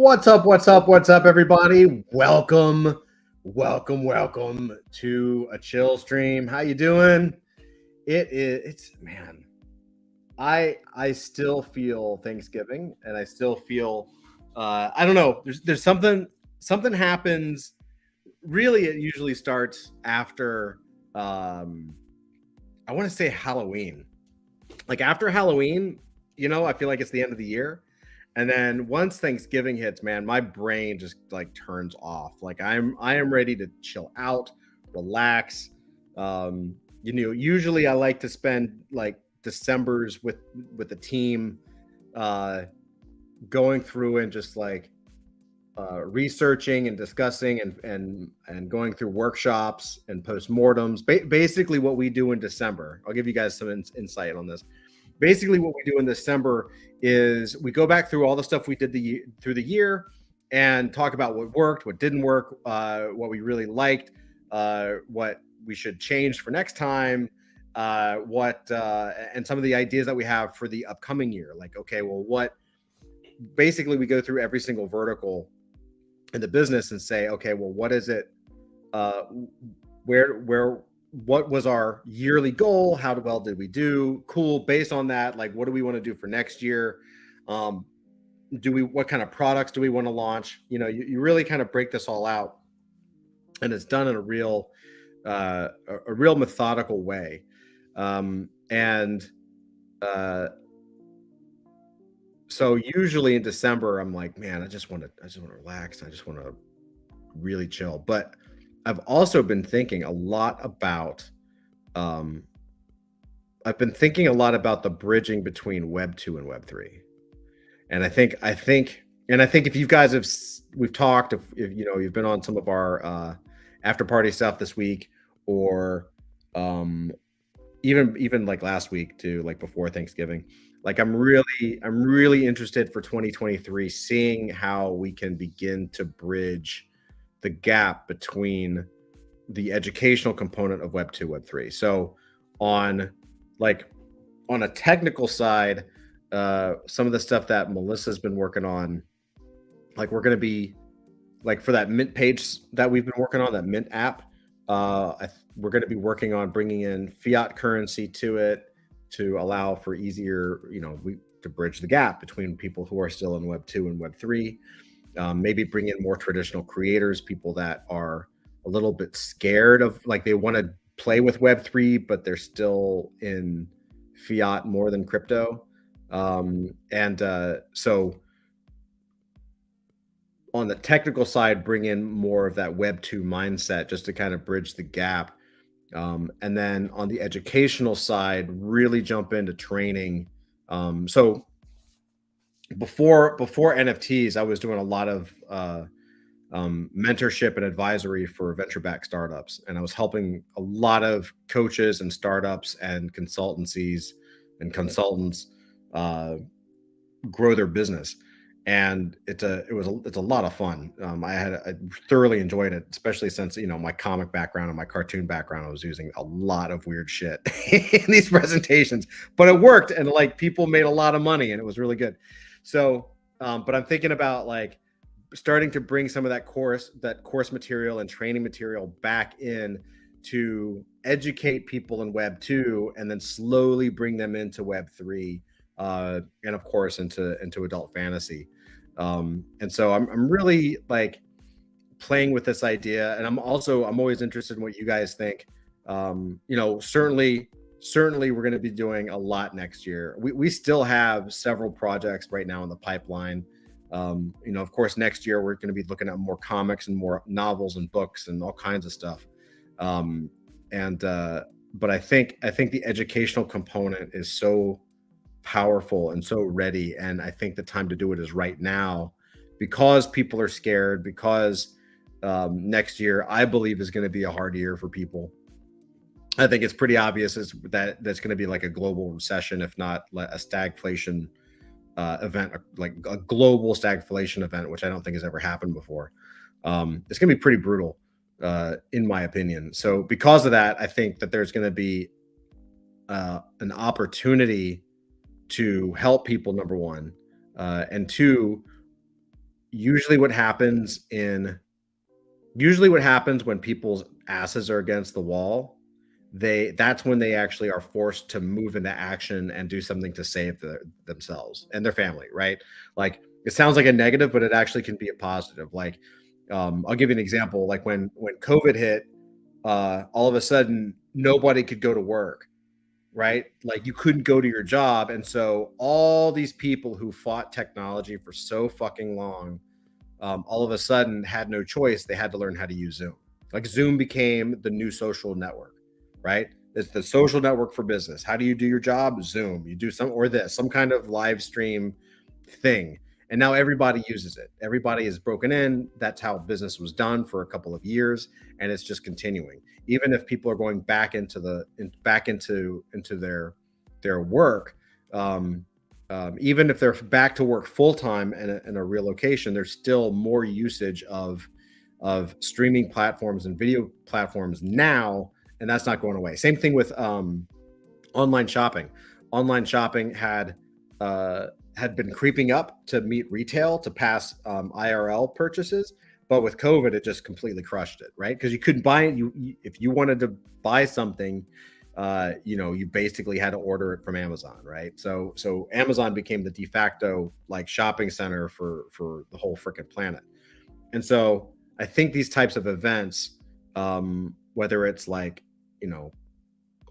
What's up? What's up? What's up, everybody? Welcome to a chill stream. How you doing? It's man. I still feel Thanksgiving, and I still feel I don't know. There's something happens. Really, it usually starts after I want to say Halloween. Like after Halloween, I feel like it's the end of the year. And then once Thanksgiving hits, man, my brain just like turns off. Like I am ready to chill out, relax. Usually I like to spend like December's with the team, uh, going through and just like researching and discussing and going through workshops and postmortems. Basically, what we do in December. I'll give you guys some insight on this. Basically, what we do in December is we go back through all the stuff we did through the year and talk about what worked, what didn't work, what we really liked, what we should change for next time, and some of the ideas that we have for the upcoming year. Like, okay, well, basically we go through every single vertical in the business and say, okay, well, what is it? What was our yearly goal? How well did we do? Cool. Based on that, like, what do we want to do for next year? What kind of products do we want to launch? You really kind of break this all out, and it's done in a real methodical way. So usually in December, I'm like, man, I just want to relax. I just want to really chill. But I've also been thinking a lot about the bridging between Web 2 and Web 3. And I think if you guys we've talked, if you've been on some of our after party stuff this week, or even like last week too, like before Thanksgiving. Like I'm really interested for 2023, seeing how we can begin to bridge the gap between the educational component of Web 2, Web 3. So on a technical side, some of the stuff that Melissa's been working on, like we're going to be like for that Mint page that we've been working on, that Mint app, we're going to be working on bringing in fiat currency to it to allow for easier, to bridge the gap between people who are still in Web 2 and Web 3. Maybe bring in more traditional creators, people that are a little bit scared of, like, they want to play with Web 3, but they're still in fiat more than crypto. So on the technical side, bring in more of that Web 2 mindset just to kind of bridge the gap. And then on the educational side, really jump into training. So before NFTs, I was doing a lot of mentorship and advisory for venture-backed startups, and I was helping a lot of coaches and startups and consultancies and consultants grow their business. And it's a lot of fun. I thoroughly enjoyed it, especially since my comic background and my cartoon background. I was using a lot of weird shit in these presentations, but it worked, and like people made a lot of money, and it was really good. So, but I'm thinking about like starting to bring some of that course material and training material back in to educate people in Web 2, and then slowly bring them into Web 3, and of course into adult fantasy. And so I'm really like playing with this idea, and I'm always interested in what you guys think. Certainly we're going to be doing a lot next year. We still have several projects right now in the pipeline. Of course, next year we're going to be looking at more comics and more novels and books and all kinds of stuff. But I think the educational component is so powerful and so ready, and I think the time to do it is right now, because people are scared, because next year I believe is going to be a hard year for people. I think it's pretty obvious that that's going to be like a global recession, if not a stagflation event, like a global stagflation event, which I don't think has ever happened before. It's going to be pretty brutal, in my opinion. So because of that, I think that there's going to be an opportunity to help people, number one, and two, usually what happens when people's asses are against the wall, that's when they actually are forced to move into action and do something to save themselves and their family, right? Like, it sounds like a negative, but it actually can be a positive. Like, I'll give you an example. Like when COVID hit, all of a sudden nobody could go to work, right? Like, you couldn't go to your job. And so all these people who fought technology for so fucking long, all of a sudden had no choice. They had to learn how to use Zoom. Like, Zoom became the new social network, right? It's the social network for business. How do you do your job? Zoom. You do some kind of live stream thing. And now everybody uses it. Everybody is broken in. That's how business was done for a couple of years, and it's just continuing. Even if people are going back into their work, even if they're back to work full time in a real location, there's still more usage of streaming platforms and video platforms now, and that's not going away. Same thing with online shopping. Online shopping had been creeping up to meet retail, to pass IRL purchases, but with COVID, it just completely crushed it, right? Because you couldn't buy it. If you wanted to buy something, you basically had to order it from Amazon, right? So Amazon became the de facto like shopping center for the whole freaking planet. And so I think these types of events, whether it's like,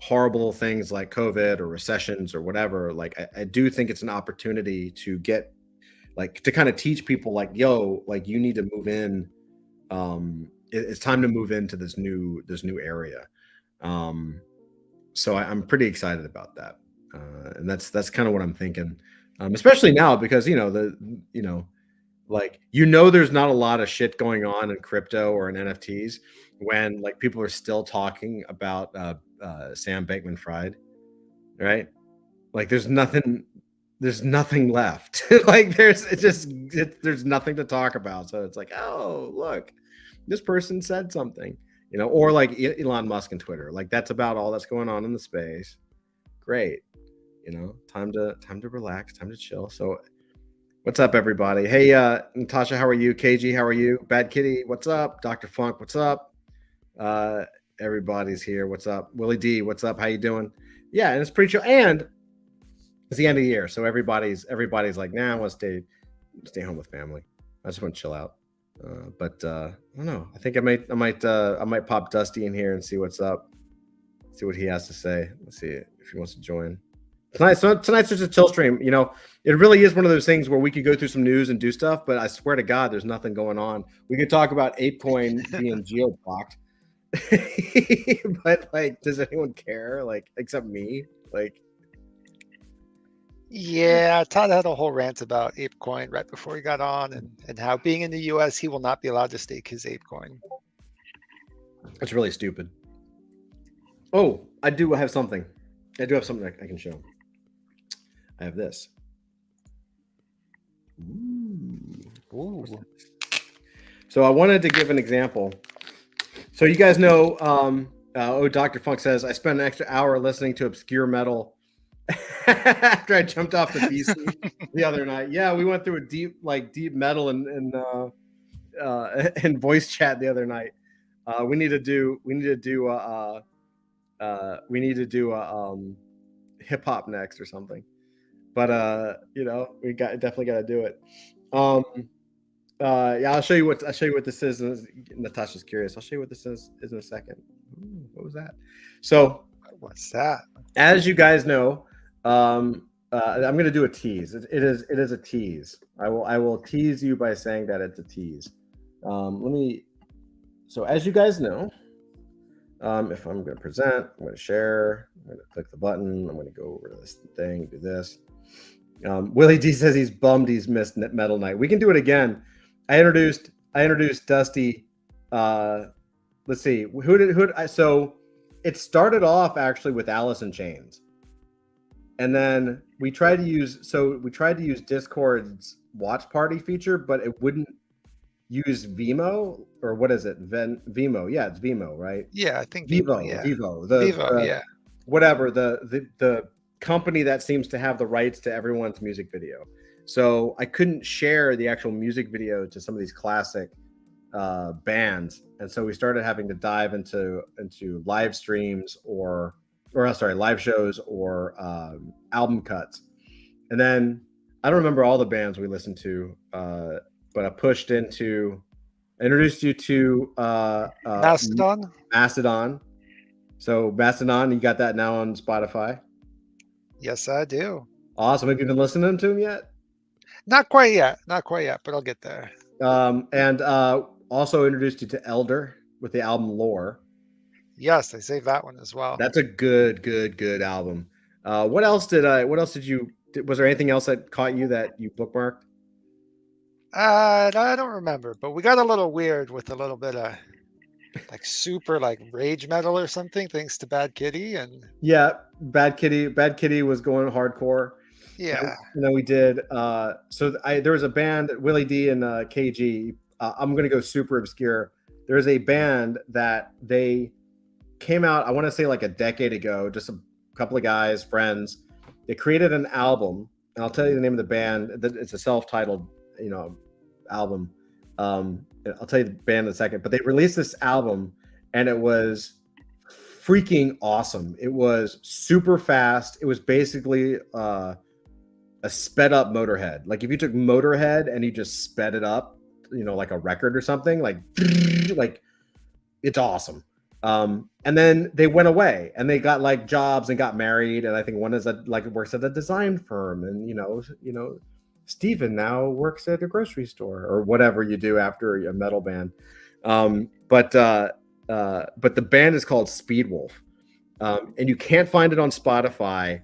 horrible things like COVID or recessions or whatever, like I do think it's an opportunity to get to kind of teach people like, yo, like, you need to move in. It's time to move into this new area. So I'm pretty excited about that. And that's kind of what I'm thinking. Especially now, because there's not a lot of shit going on in crypto or in NFTs when like people are still talking about Sam Bankman-Fried, right? Like, there's nothing left. Like, there's nothing to talk about. So it's like, oh, look, this person said something, or like Elon Musk and Twitter. Like, that's about all that's going on in the space. Great. Time to relax, time to chill. So what's up, everybody? Hey, Natasha, how are you? KG, how are you? Bad Kitty, what's up? Dr. Funk, what's up? Everybody's here. What's up? Willie D, what's up? How you doing? Yeah, and it's pretty chill. And it's the end of the year, so everybody's like, nah, I want to stay home with family. I just want to chill out. But I don't know. I think I might pop Dusty in here and see what's up. See what he has to say. Let's see if he wants to join. Tonight's just a chill stream. It really is one of those things where we could go through some news and do stuff, but I swear to God, there's nothing going on. We could talk about ApeCoin being geo-blocked. But like, does anyone care? Like, except me? Like, yeah, Todd had a whole rant about ApeCoin right before he got on, and how being in the US, he will not be allowed to stake his ApeCoin. That's really stupid. Oh, I do have something. I can show. I have this. Ooh. So I wanted to give an example. So you guys know, Dr. Funk says, I spent an extra hour listening to obscure metal after I jumped off the PC the other night. Yeah, we went through a deep metal and voice chat the other night. We need to do hip hop next or something. But we definitely got to do it. Yeah, I'll show you what this is. Natasha's curious. I'll show you what this is in a second. Ooh, what was that? So what's that? As you guys know, I'm going to do a tease. It is a tease. I will tease you by saying that it's a tease. So as you guys know, if I'm going to present, I'm going to share, I'm going to click the button, I'm going to go over to this thing, do this. Willie D says he's bummed he's missed Metal Night. We can do it again. I introduced Dusty. Let's see, so it started off actually with Alice in Chains, and then we tried to use Discord's watch party feature, but it wouldn't use Vimo, or what is it? Vimo. Yeah, it's Vimo, right? Yeah, I think Vivo. Yeah. Vivo. Yeah. Whatever the company that seems to have the rights to everyone's music video. So I couldn't share the actual music video to some of these classic bands, and so we started having to dive into live streams or sorry, live shows or album cuts. And then I don't remember all the bands we listened to, but I introduced you to Mastodon? Mastodon. So Mastodon, you got that now on Spotify. Yes, I do. Awesome. Have you been listening to them yet? Not quite yet. Not quite yet, but I'll get there. And also introduced you to Elder with the album Lore. Yes, I saved that one as well. That's a good album. What else did you, was there anything else that caught you that you bookmarked? I don't remember, but we got a little weird with a little bit of like super like rage metal or something, thanks to Bad Kitty. And Yeah, Bad Kitty was going hardcore. yeah, And then we did there was a band, Willie D and KG. I'm gonna go super obscure. There's a band that they came out, I want to say like a decade ago, just a couple of guys, friends. They created an album, and I'll tell you the name of the band. It's a self-titled, album. I'll tell you the band in a second, but they released this album and it was freaking awesome. It was super fast. It was basically a sped up Motorhead. Like if you took Motorhead and you just sped it up, like a record or something, like it's awesome. And then they went away and they got like jobs and got married. And I think one is works at a design firm, and Steven now works at a grocery store or whatever you do after a metal band. But the band is called Speedwolf. And you can't find it on Spotify.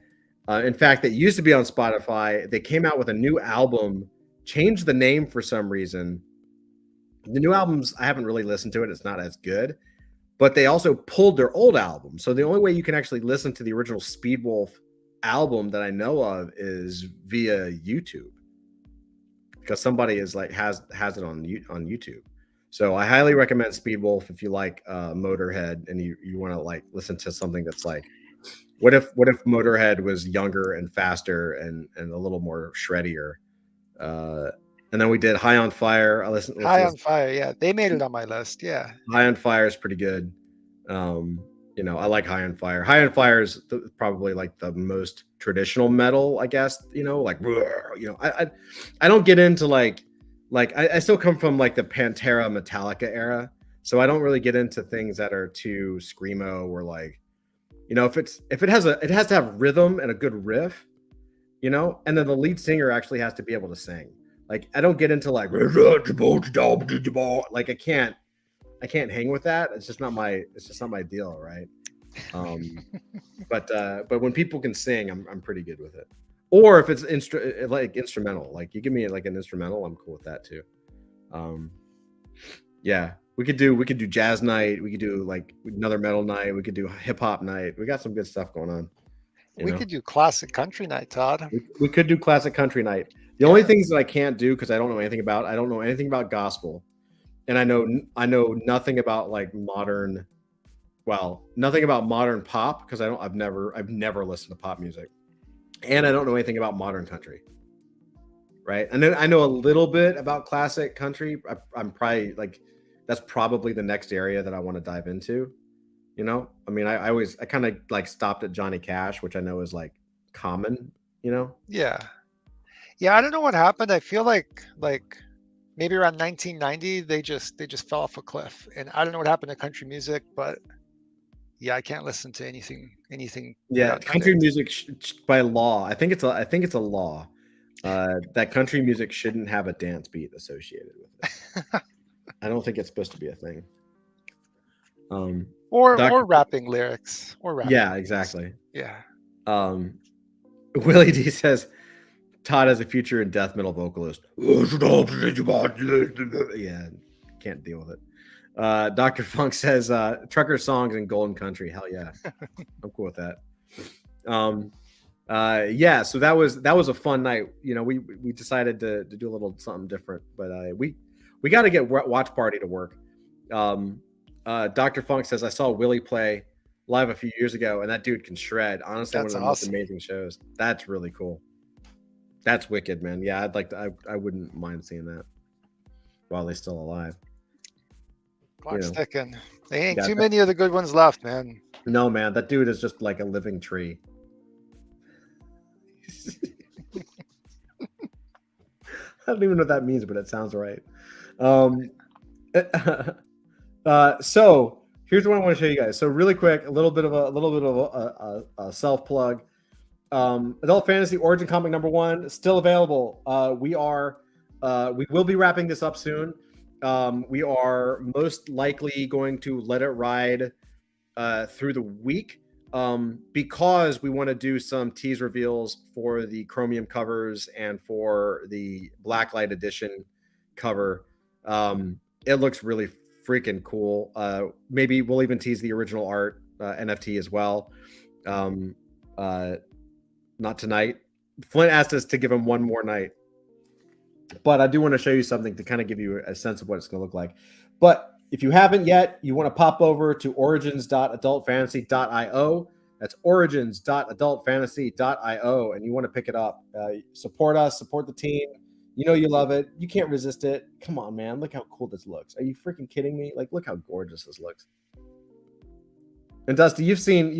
In fact, it used to be on Spotify. They came out with a new album, changed the name for some reason. The new albums, I haven't really listened to it. It's not as good. But they also pulled their old album. So the only way you can actually listen to the original Speedwolf album that I know of is via YouTube, because somebody has it on YouTube. So I highly recommend Speedwolf if you like Motorhead and you want to like listen to something that's like, what if Motorhead was younger and faster and a little more shreddier. And then we did High on Fire. High on Fire. Yeah, they made it on my list. Yeah, High on Fire is pretty good. I like High on Fire. High on Fire is probably like the most traditional metal, I guess. I don't get into like I still come from like the Pantera Metallica era, so I don't really get into things that are too screamo or like, if it has to have rhythm and a good riff, and then the lead singer actually has to be able to sing. Like I don't get into like I can't hang with that. It's just not my deal, right? But when people can sing, I'm pretty good with it. Or if it's instrumental, like you give me like an instrumental, I'm cool with that too. Yeah, we could do jazz night. We could do like another metal night. We could do hip hop night. We got some good stuff going on. We could do classic country night, Todd. We could do classic country night. The only things that I can't do, because I don't know anything about gospel, and I know nothing about like nothing about modern pop, because I've never listened to pop music, and I don't know anything about modern country. Right, and then I know a little bit about classic country. I'm probably like, that's probably the next area that I want to dive into. I mean, I kind of like stopped at Johnny Cash, which I know is like common. Yeah. I don't know what happened. I feel like maybe around 1990 they just fell off a cliff, and I don't know what happened to country music, but yeah, I can't listen to anything. Yeah, country music by law, I think it's a law that country music shouldn't have a dance beat associated with it. I don't think it's supposed to be a thing. Or rapping lyrics. Yeah, exactly. Yeah. Willie D says Todd has a future in death metal vocalist. Yeah, can't deal with it. Dr. Funk says trucker songs in Golden Country. Hell yeah. I'm cool with that. Yeah, so that was a fun night. We decided to do a little something different, but we got to get Watch Party to work. Dr. Funk says I saw Willie play live a few years ago, and that dude can shred. Honestly, That's one of the most amazing shows. That's really cool. That's wicked, man. Yeah, I'd like to. I wouldn't mind seeing that while they're still alive. Clock's ticking. There ain't Yeah. too many of the good ones left, man. No, man, that dude is just like a living tree. I don't even know what that means, but it sounds right. So here's what I want to show you guys. So really quick, a little bit of a self plug. Adult Fantasy Origin Comic #1 still available. We will be wrapping this up soon. We are most likely going to let it ride through the week because we want to do some tease reveals for the Chromium covers and for the Blacklight Edition cover. It looks really freaking cool. Maybe we'll even tease the original art NFT as well. Not tonight. Flint asked us to give him one more night, but I do want to show you something to kind of give you a sense of what it's going to look like. But if you haven't yet, you want to pop over to origins.adultfantasy.io. That's origins.adultfantasy.io, and you want to pick it up. Support us, support the team. You know you love it. You can't resist it. Come on, man. Look how cool this looks. Are you freaking kidding me? Like, look how gorgeous this looks. And Dusty, you've seen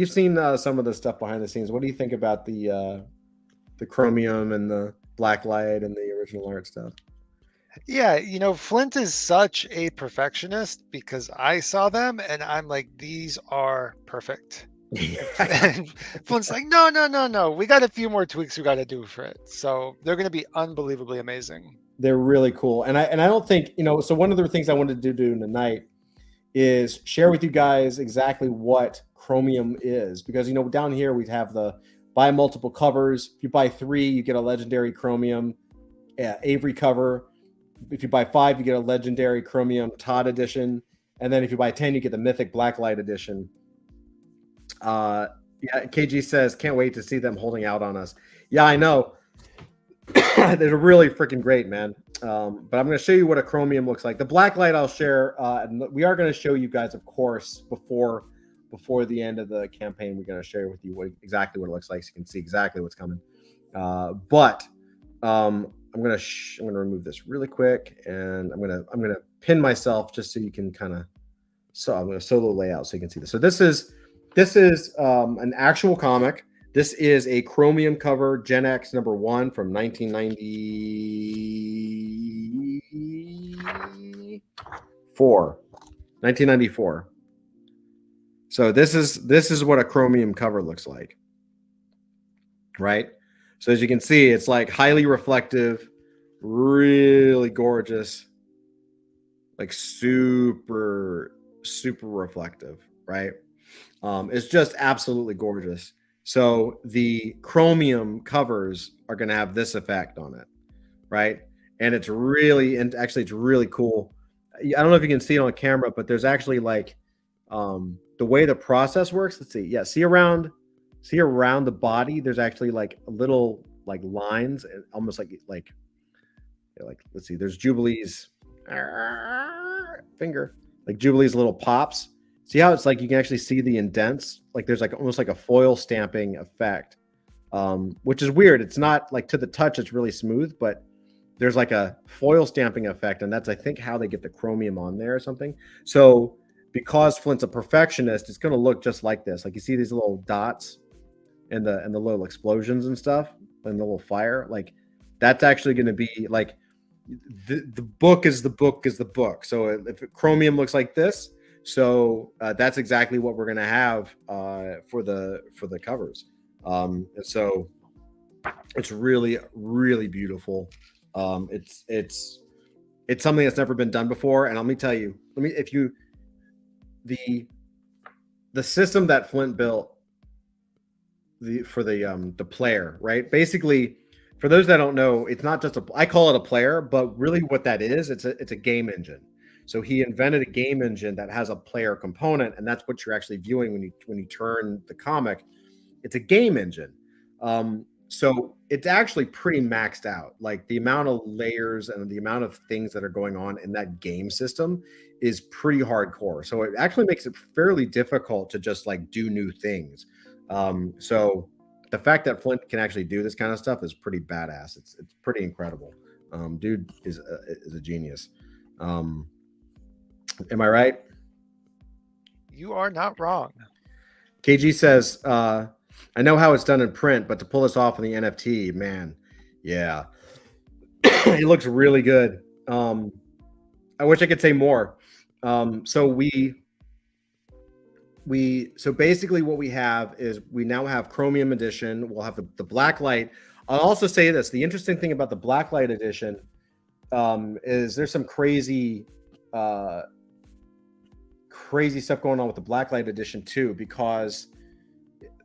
some of the stuff behind the scenes. What do you think about the Chromium and the Blacklight and the original art stuff? Yeah, Flint is such a perfectionist because I saw them and I'm like, these are perfect. And Flint's like, no. We got a few more tweaks we got to do for it. So they're going to be unbelievably amazing. They're really cool. And I don't think, so one of the things I wanted to do tonight is share with you guys exactly what Chromium is, because down here we have the buy multiple covers. If you buy 3, you get a legendary Chromium Avery cover. If you buy 5, you get a legendary Chromium Todd edition, and then if you buy 10, you get the mythic Blacklight edition. Yeah, KG says can't wait to see them holding out on us. Yeah, I know. They're really freaking great, man. But I'm going to show you what a Chromium looks like. The Blacklight I'll share. And we are going to show you guys, of course, before the end of the campaign. We're going to share with you exactly what it looks like, so you can see exactly what's coming. But I'm going to remove this really quick, and I'm going to pin myself just so you can kind of. So I'm going to solo layout so you can see this. So this is an actual comic. This is a Chromium cover, Gen X #1 from 1994. So this is what a Chromium cover looks like, right? So as you can see, it's like highly reflective, really gorgeous, like super reflective, right? It's just absolutely gorgeous. So the Chromium covers are going to have this effect on it, right? And it's really cool. I don't know if you can see it on camera, but there's actually like the way the process works. Let's see. Yeah, see around the body. There's actually like a little like lines, almost like let's see. There's Jubilee's finger, like Jubilee's little pops. See how it's like you can actually see the indents? Like there's like almost like a foil stamping effect, which is weird. It's not like to the touch, it's really smooth, but there's like a foil stamping effect, and that's I think how they get the Chromium on there or something. So because Flint's a perfectionist, it's going to look just like this. Like you see these little dots and the little explosions and stuff and the little fire. Like that's actually going to be like the book is the book. So if Chromium looks like this. So that's exactly what we're going to have for the covers. And so it's really, really beautiful. It's something that's never been done before. And let me tell you, the system that Flint built for the player, right? Basically, for those that don't know, it's not just I call it a player, but really what that is, it's a game engine. So he invented a game engine that has a player component, and that's what you're actually viewing when you turn the comic. It's a game engine. So it's actually pretty maxed out. Like the amount of layers and the amount of things that are going on in that game system is pretty hardcore. So it actually makes it fairly difficult to just like do new things. So the fact that Flint can actually do this kind of stuff is pretty badass. It's pretty incredible. Dude is a genius. Am I right? You are not wrong. KG says, I know how it's done in print, but to pull this off in the NFT, man, yeah, it looks really good. I wish I could say more. So basically what we have is we now have Chromium edition. We'll have the black light. I'll also say this: the interesting thing about the black light edition is there's some crazy stuff going on with the blacklight edition too, because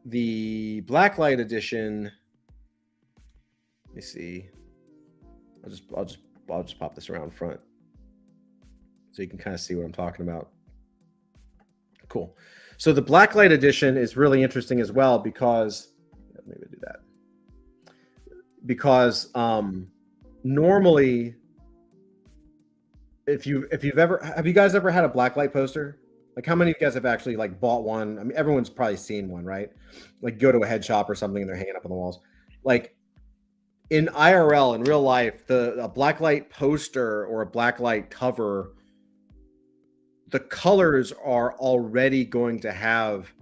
the blacklight edition, let me see, I'll just pop this around front so you can kind of see what I'm talking about. Cool. So the blacklight edition is really interesting as well because maybe do that, because normally have you guys ever had a blacklight poster? Like, how many of you guys have actually like bought one? I mean, everyone's probably seen one, right? Like, go to a head shop or something and they're hanging up on the walls. Like in IRL, in real life, a blacklight poster or a blacklight cover, the colors are already going to have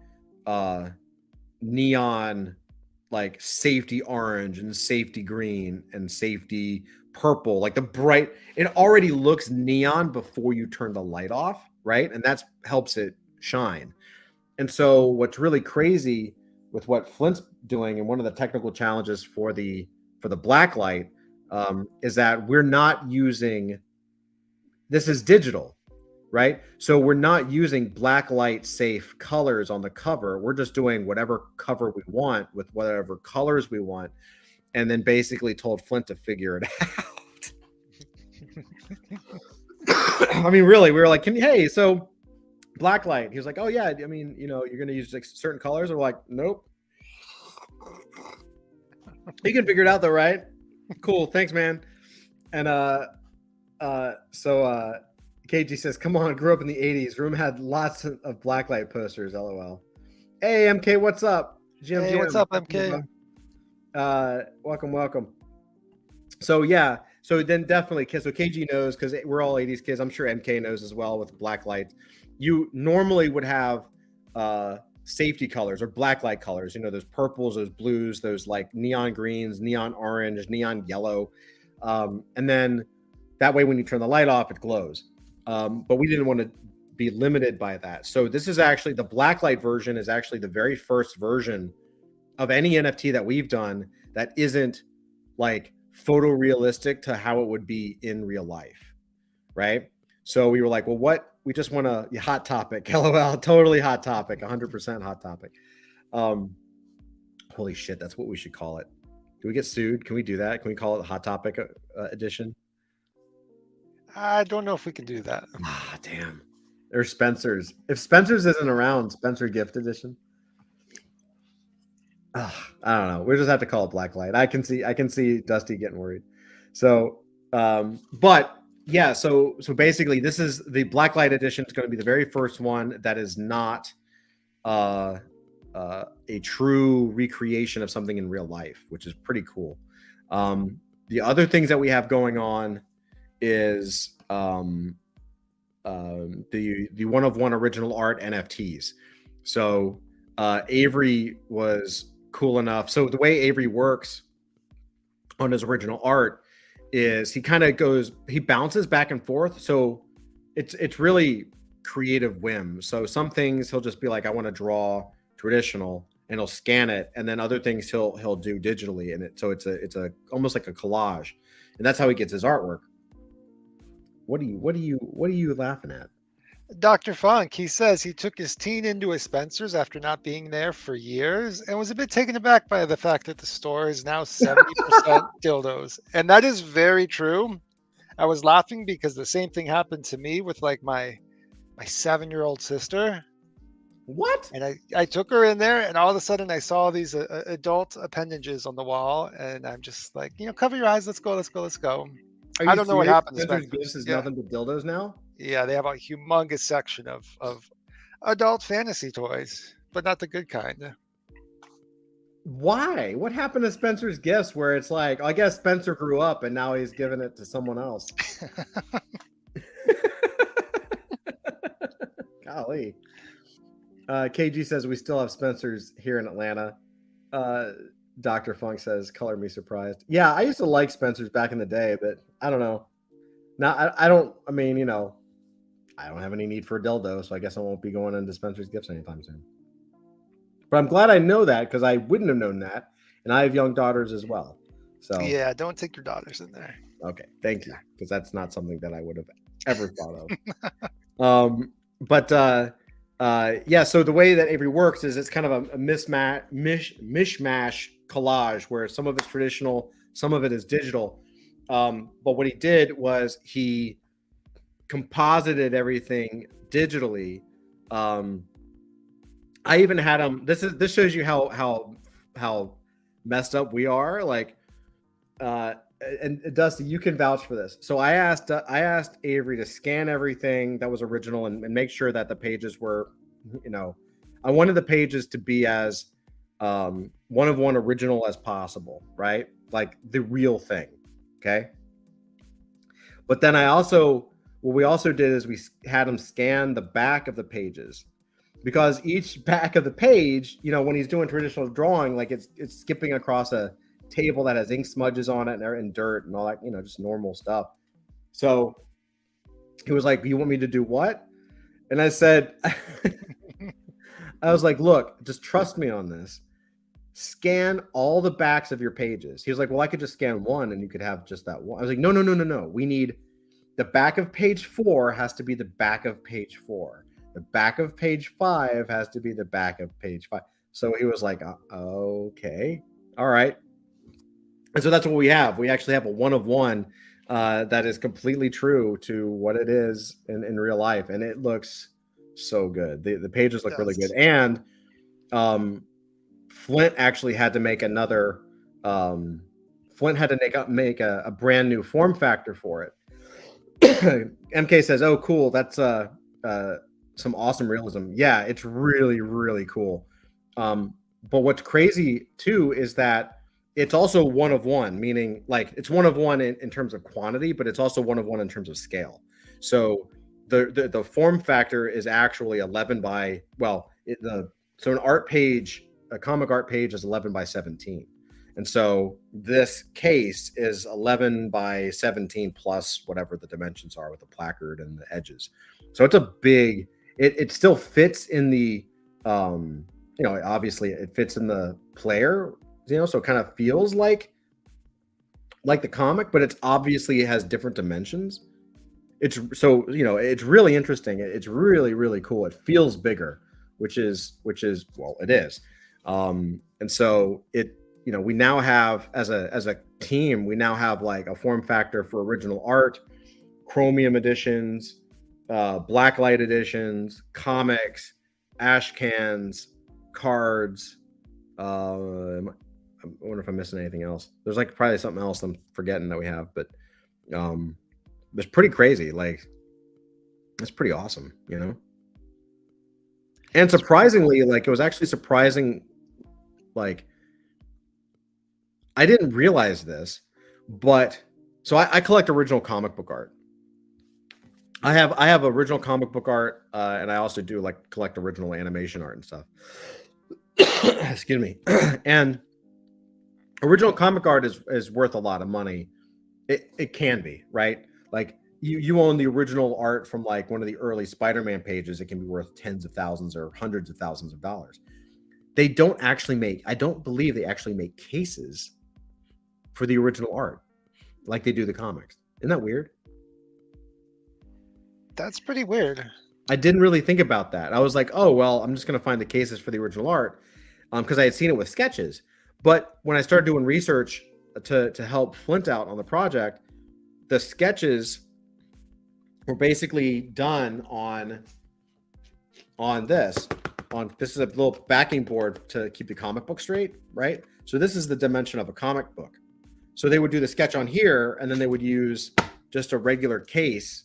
neon, like safety orange and safety green and safety purple, like the bright, it already looks neon before you turn the light off, right? And that helps it shine. And so what's really crazy with what Flint's doing, and one of the technical challenges for the black light, is that we're not using, this is digital, right? So we're not using black light safe colors on the cover. We're just doing whatever cover we want with whatever colors we want, and then basically told Flint to figure it out. I mean, really, we were like, hey, so black light. He was like, oh yeah, I mean, you're going to use like certain colors. We're like, nope. You can figure it out though, right? Cool, thanks, man. And so KG says, come on, grew up in the 80s. Room had lots of blacklight posters, LOL. Hey, MK, what's up? GM, hey, what's up, MK? Welcome. So yeah, so then definitely, so KG knows, because we're all 80s kids. I'm sure MK knows as well with black lights. You normally would have safety colors or blacklight colors, those purples, those blues, those like neon greens, neon orange, neon yellow. And then that way when you turn the light off, it glows. But we didn't want to be limited by that. So this is actually, the blacklight version is actually the very first version of any NFT that we've done that isn't like photorealistic to how it would be in real life, right? So we were like, well, we just want a hot topic, LOL, totally hot topic, 100% hot topic. Holy shit, that's what we should call it. Do we get sued? Can we do that? Can we call it hot topic edition? I don't know if we can do that. Ah, damn. There's Spencer's. If Spencer's isn't around, Spencer gift edition. I don't know. We just have to call it blacklight. I can see Dusty getting worried. So, but yeah. So basically, this is the blacklight edition. It's going to be the very first one that is not a true recreation of something in real life, which is pretty cool. The other things that we have going on is the one of one original art NFTs. So Avery was cool enough. So the way Avery works on his original art is he bounces back and forth. So it's really creative whim. So some things he'll just be like, I want to draw traditional, and he'll scan it, and then other things he'll do digitally, and it's a almost like a collage, and that's how he gets his artwork. What are you laughing at? Dr. Funk, he says he took his teen into a Spencer's after not being there for years and was a bit taken aback by the fact that the store is now 70% dildos. And that is very true. I was laughing because the same thing happened to me with like my 7-year-old sister. What? And I took her in there, and all of a sudden I saw these adult appendages on the wall, and I'm just like, cover your eyes. Let's go. I don't know what happened. Spencer's Gifts is nothing but dildos now? Yeah, they have a humongous section of adult fantasy toys, but not the good kind. Why? What happened to Spencer's gifts where it's like, I guess Spencer grew up and now he's giving it to someone else? Golly. KG says we still have Spencer's here in Atlanta. Dr. Funk says, color me surprised. Yeah, I used to like Spencer's back in the day, but I don't know. Now, I don't, I mean, you know, I don't have any need for a dildo, so I guess I won't be going into Spencer's gifts anytime soon. But I'm glad I know that because I wouldn't have known that. And I have young daughters as well. So, Yeah, don't take your daughters in there. okay, thank you. Because that's not something that I would have ever thought of. Yeah, so the way that Avery works is it's kind of a mishmash collage where some of it's traditional, some of it is digital. But what he did was he composited everything digitally. I even had him. This shows you how messed up we are. Like, and Dusty, you can vouch for this. So I asked Avery to scan everything that was original and make sure that the pages were, you know, I wanted the pages to be as one of one original as possible, right? Like the real thing. Okay. But then what we also did is we had him scan the back of the pages, because each back of the page, you know, when he's doing traditional drawing, like it's skipping across a table that has ink smudges on it and dirt and all that, you know, just normal stuff. So he was like, you want me to do what? And I said, I was like, look, just trust me on this. Scan all the backs of your pages. He was like, well, I could just scan one and you could have just that one. I was like, no. We need the back of page 4 has to be the back of page 4. The back of page 5 has to be the back of page 5. So he was like, okay, all right. And so that's what we have. We actually have a one of one that is completely true to what it is in real life. And it looks so good. The pages look really good. And Flint actually had to make another, Flint had to make a brand new form factor for it. MK says, oh, cool. That's some awesome realism. Yeah, it's really, really cool. But what's crazy too is that it's also one of one, meaning like it's one of one in terms of quantity, but it's also one of one in terms of scale. So the form factor is actually 11 by, well, so an art page, a comic art page is 11 by 17. And so this case is 11 by 17 plus whatever the dimensions are with the placard and the edges. So it's a big, it still fits in the, you know, obviously it fits in the player, you know, so it kind of feels like the comic, but it's obviously it has different dimensions. It's so, you know, it's really interesting. It's really, really cool. It feels bigger, which is, well, it is. And so it, you know, we now have as a team, we now have like a form factor for original art, chromium editions, blacklight editions, comics, ash cans, cards. I wonder if I'm missing anything else. There's like probably something else I'm forgetting that we have, but it's pretty crazy. Like it's pretty awesome, you know. And surprisingly, like it was actually surprising, like I didn't realize this, but so I collect original comic book art. I have original comic book art, and I also do like collect original animation art and stuff. Excuse me. And original comic art is worth a lot of money. It can be, right? Like you own the original art from like one of the early Spider-Man pages, it can be worth tens of thousands or hundreds of thousands of dollars. They don't actually make, I don't believe they actually make cases for the original art like they do the comics. Isn't that weird? That's pretty weird. I didn't really think about that. I was like, oh, well, I'm just going to find the cases for the original art because I had seen it with sketches. But when I started doing research to help Flint out on the project, the sketches were basically done on this. This is a little backing board to keep the comic book straight, right? So this is the dimension of a comic book. So they would do the sketch on here, and then they would use just a regular case,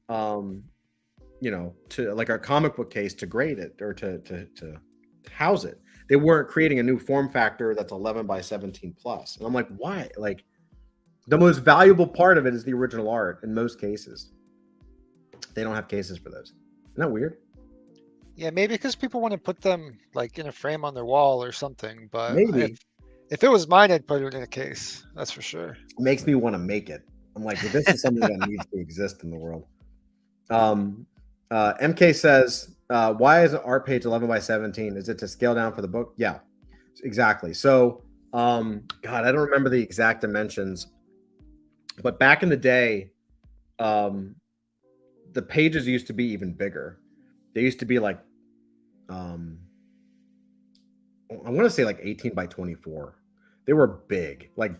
you know, to like a comic book case to grade it or to house it. they weren't creating a new form factor that's 11 by 17 plus. And I'm like, why? Like, the most valuable part of it is the original art in most cases. They don't have cases for those. Isn't that weird? Yeah, maybe because people want to put them like in a frame on their wall or something. But Maybe. if it was mine, I'd put it in a case. That's for sure. It makes me want to make it. I'm like, well, this is something that needs to exist in the world. MK says, why is an art page 11 by 17? Is it to scale down for the book? Yeah, exactly. So, God, I don't remember the exact dimensions, but back in the day, the pages used to be even bigger. They used to be like, I want to say like 18 by 24. They were big, like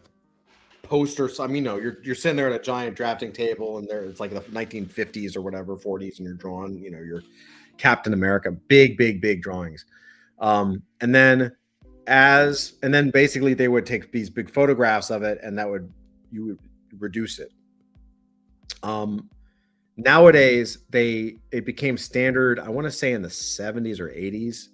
posters. I mean, no, you're sitting there at a giant drafting table, and it's like the 1950s or whatever, 40s, and you're drawing, you're Captain America, big drawings. And then basically they would take these big photographs of it, and you would reduce it. Nowadays it became standard, I want to say in the 70s or 80s.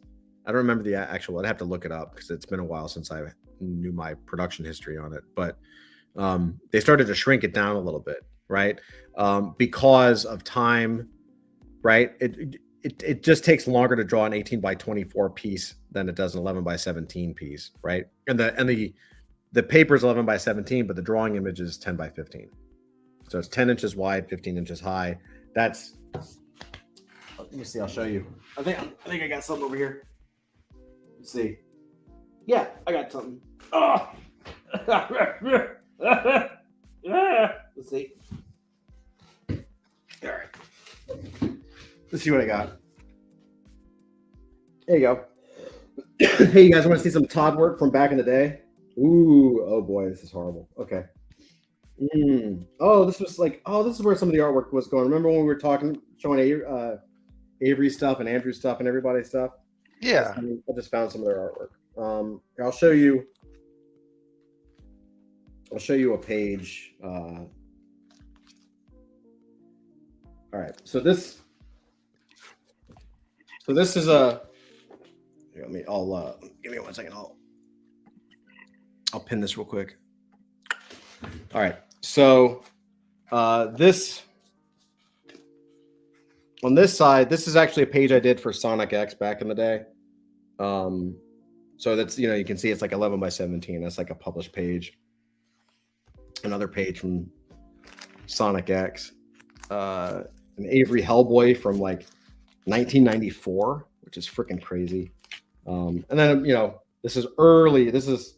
I don't remember the actual, I'd have to look it up because it's been a while since I knew my production history on it, but they started to shrink it down a little bit, right? Because of time, right? It just takes longer to draw an 18 by 24 piece than it does an 11 by 17 piece, right? And the paper is 11 by 17, but the drawing image is 10 by 15. So it's 10 inches wide, 15 inches high. That's, let me see, I'll show you. I think I got something over here. Let's see. Yeah, I got something. Oh. Let's see. All right. Let's see what I got. There you go. Hey, you guys want to see some Todd work from back in the day? Ooh, oh boy, this is horrible. Okay. Oh, this is where some of the artwork was going. Remember when we were showing Avery stuff and Andrew stuff and everybody's stuff? Yeah. I just found some of their artwork. I'll show you a page. All right. So this is a. Here, give me 1 second. I'll pin this real quick. All right. So this on this side, this is actually a page I did for Sonic X back in the day. So that's, you can see it's like 11 by 17. That's like a published page. Another page from Sonic X. An Avery Hellboy from like 1994, which is freaking crazy. And then, this is early. This is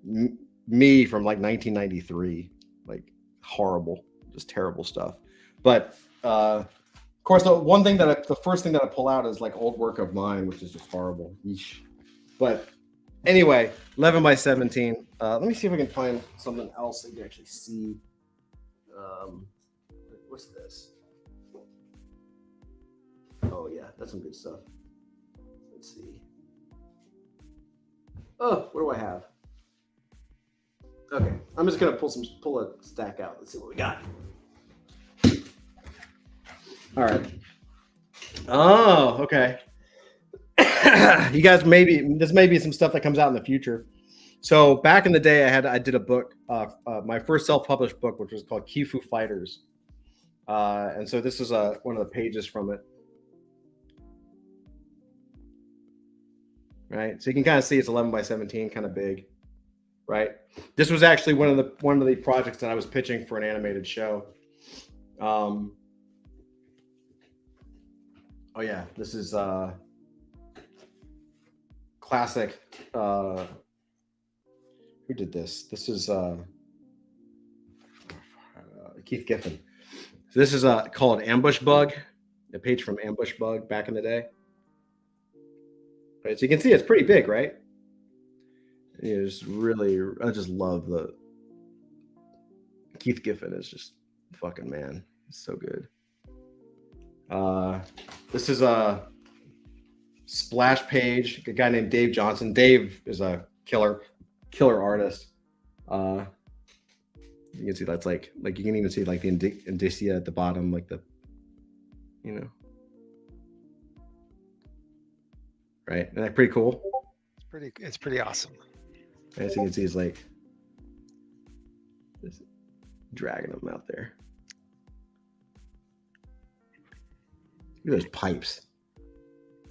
me from like 1993. Like horrible, just terrible stuff. But of course, the first thing that I pull out is like old work of mine, which is just horrible. Yeesh. But anyway, 11 by 17. Let me see if I can find something else that you can actually see. What's this? Oh yeah, that's some good stuff. Let's see. Oh, what do I have? Okay, I'm just gonna pull a stack out. Let's see what we got. All right. Oh, okay. You guys, this may be some stuff that comes out in the future. So back in the day, I did a book, my first self-published book, which was called Kifu Fighters. And so this is one of the pages from it. Right, so you can kind of see it's 11 by 17, kind of big, right? This was actually one of the projects that I was pitching for an animated show. Oh yeah, this is classic. Who did this? This is Keith Giffen. So this is called Ambush Bug, a page from Ambush Bug back in the day. Right, so you can see it's pretty big, right? It's really, I just love Keith Giffen is just fucking man. It's so good. This is a splash page. A guy named Dave Johnson. Dave is a killer artist. You can see that's like you can even see like the indicia at the bottom, like the, right? Isn't that pretty cool? It's It's pretty awesome. As you can see, he's like just dragging them out there. Look at those pipes.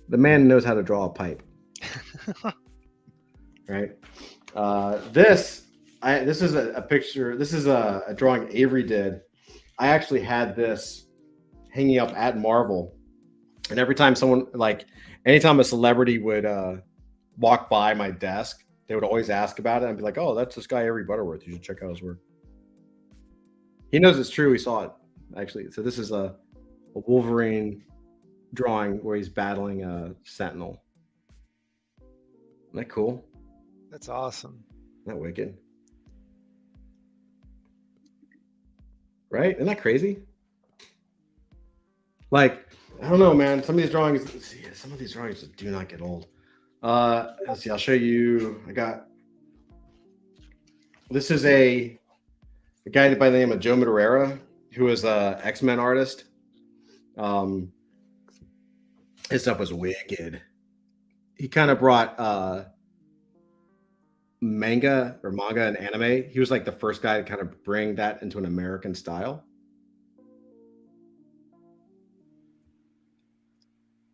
The man knows how to draw a pipe. Right? This is a picture. This is a drawing Avery did. I actually had this hanging up at Marvel, and every time anytime a celebrity would walk by my desk, they would always ask about it. I'd be like, "Oh, that's this guy Avery Butterworth. You should check out his work." He knows it's true. He saw it actually. So this is a Wolverine drawing where he's battling a Sentinel. Isn't that cool? That's awesome. Isn't that wicked? Right? Isn't that crazy? Like, I don't know, man. Some of these drawings just do not get old. Let's see. I'll show you. This is a guy by the name of Joe Madureira, who is a X-Men artist. His stuff was wicked. He kind of brought manga and anime. He was like the first guy to kind of bring that into an American style.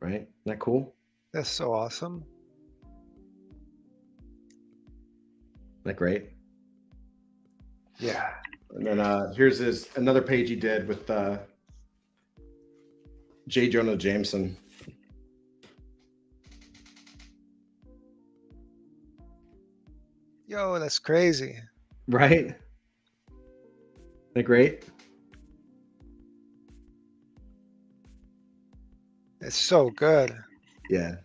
Right? Isn't that cool? That's so awesome. Isn't that great? Yeah. And then here's another page he did with J. Jonah Jameson. Yo, that's crazy. Right? Isn't that great? It's so good. Yeah.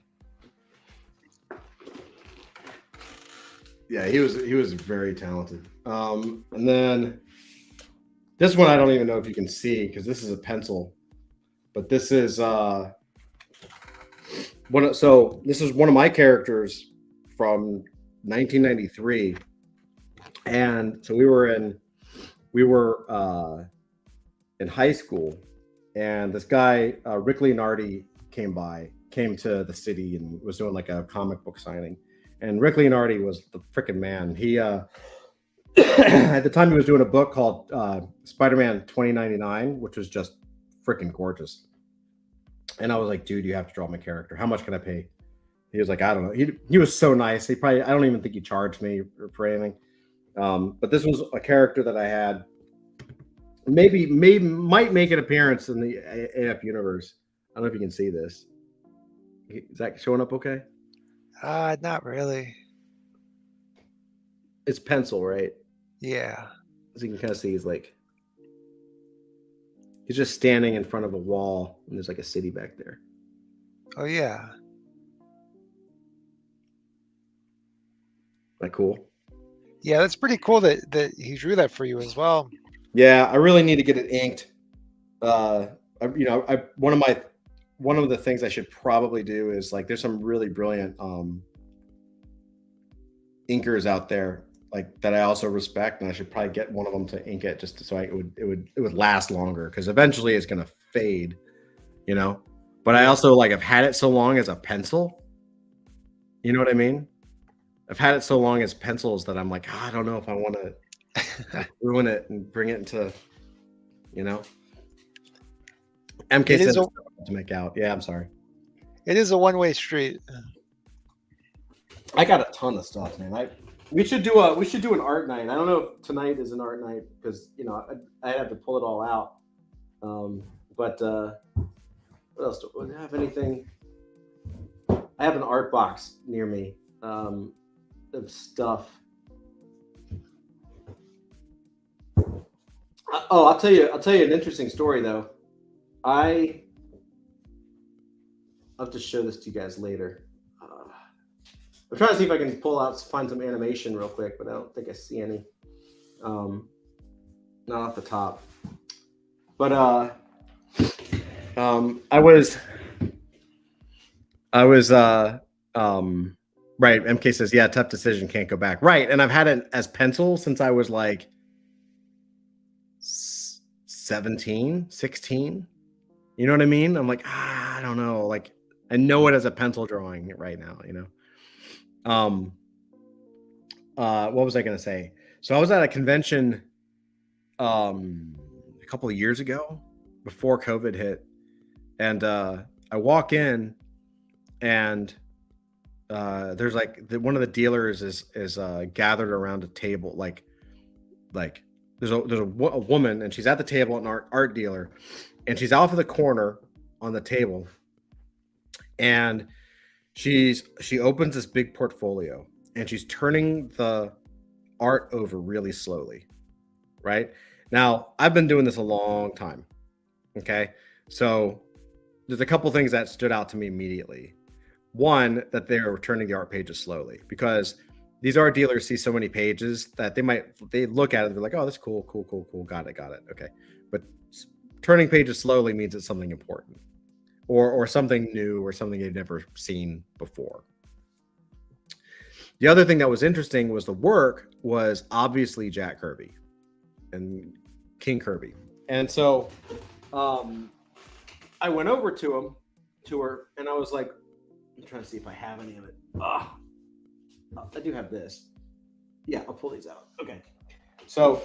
Yeah, he was very talented. And then this one I don't even know if you can see because this is a pencil, but this is this is one of my characters from 1993, and so we were in high school, and this guy Rick Leonardi came to the city and was doing like a comic book signing, and Rick Leonardi was the freaking man. He at the time he was doing a book called Spider-Man 2099, which was just freaking gorgeous, and I was like, dude, you have to draw my character. How much can I pay? He was like, I don't know. He was so nice. I don't even think he charged me for anything. But this was a character that I had might make an appearance in the AF universe. I don't know if you can see this. Is that showing up okay? Not really. It's pencil, right? Yeah. So you can kind of see he's just standing in front of a wall and there's like a city back there. Oh yeah. That cool? Yeah, that's pretty cool that he drew that for you as well. Yeah, I really need to get it inked. One of the things I should probably do is there's some really brilliant inkers out there that I also respect, and I should probably get one of them to ink it just so it would last longer, because eventually it's gonna fade, But I also have had it so long as a pencil. You know what I mean? I've had it so long as pencils that I'm like, I don't know if I want to ruin it and bring it into, MK said to make out. Yeah, I'm sorry. It is a one-way street. I got a ton of stuff, man. We should do an art night. I don't know if tonight is an art night because I have to pull it all out. But what else? Do I have anything? I have an art box near me of stuff. I'll tell you an interesting story though. I'll have to show this to you guys later. I'm trying to see if I can find some animation real quick, but I don't think I see any. Not off the top. But I was right. MK says, yeah, tough decision, can't go back. Right. And I've had it as pencil since I was 17, 16. You know what I mean? I'm I don't know. I know it as a pencil drawing right now, What was I going to say? So I was at a convention a couple of years ago before COVID hit, and I walk in, and there's like one of the dealers is gathered around a table, like there's a woman, and she's at the table, an art dealer, and she's off of the corner on the table, and she opens this big portfolio, and she's turning the art over really slowly. Right now, I've been doing this a long time. Okay, so there's a couple things that stood out to me immediately. One, that they're turning the art pages slowly, because these art dealers see so many pages that they look at it and they're like, oh, that's cool, got it, okay. But turning pages slowly means it's something important, or something new, or something they've never seen before. The other thing that was interesting was the work was obviously Jack Kirby and King Kirby. And so I went over to her, and I was like, I'm trying to see if I have any of it. I do have this. Yeah, I'll pull these out. Okay. So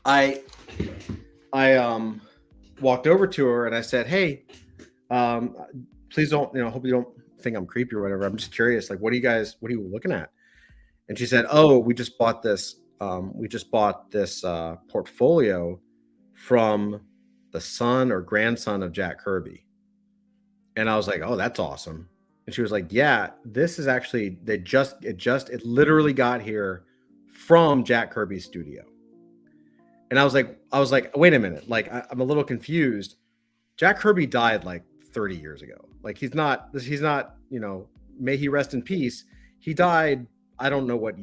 I walked over to her, and I said, hey, please don't, hope you don't think I'm creepy or whatever. I'm just curious, like, what are you looking at? And she said, oh, we just bought this portfolio from the son or grandson of Jack Kirby. And I was like, oh, that's awesome. And she was like, yeah, this is actually, it literally got here from Jack Kirby's studio. And I was like, wait a minute. Like, I'm a little confused. Jack Kirby died like 30 years ago. Like, he's not, may he rest in peace. He died. I don't know what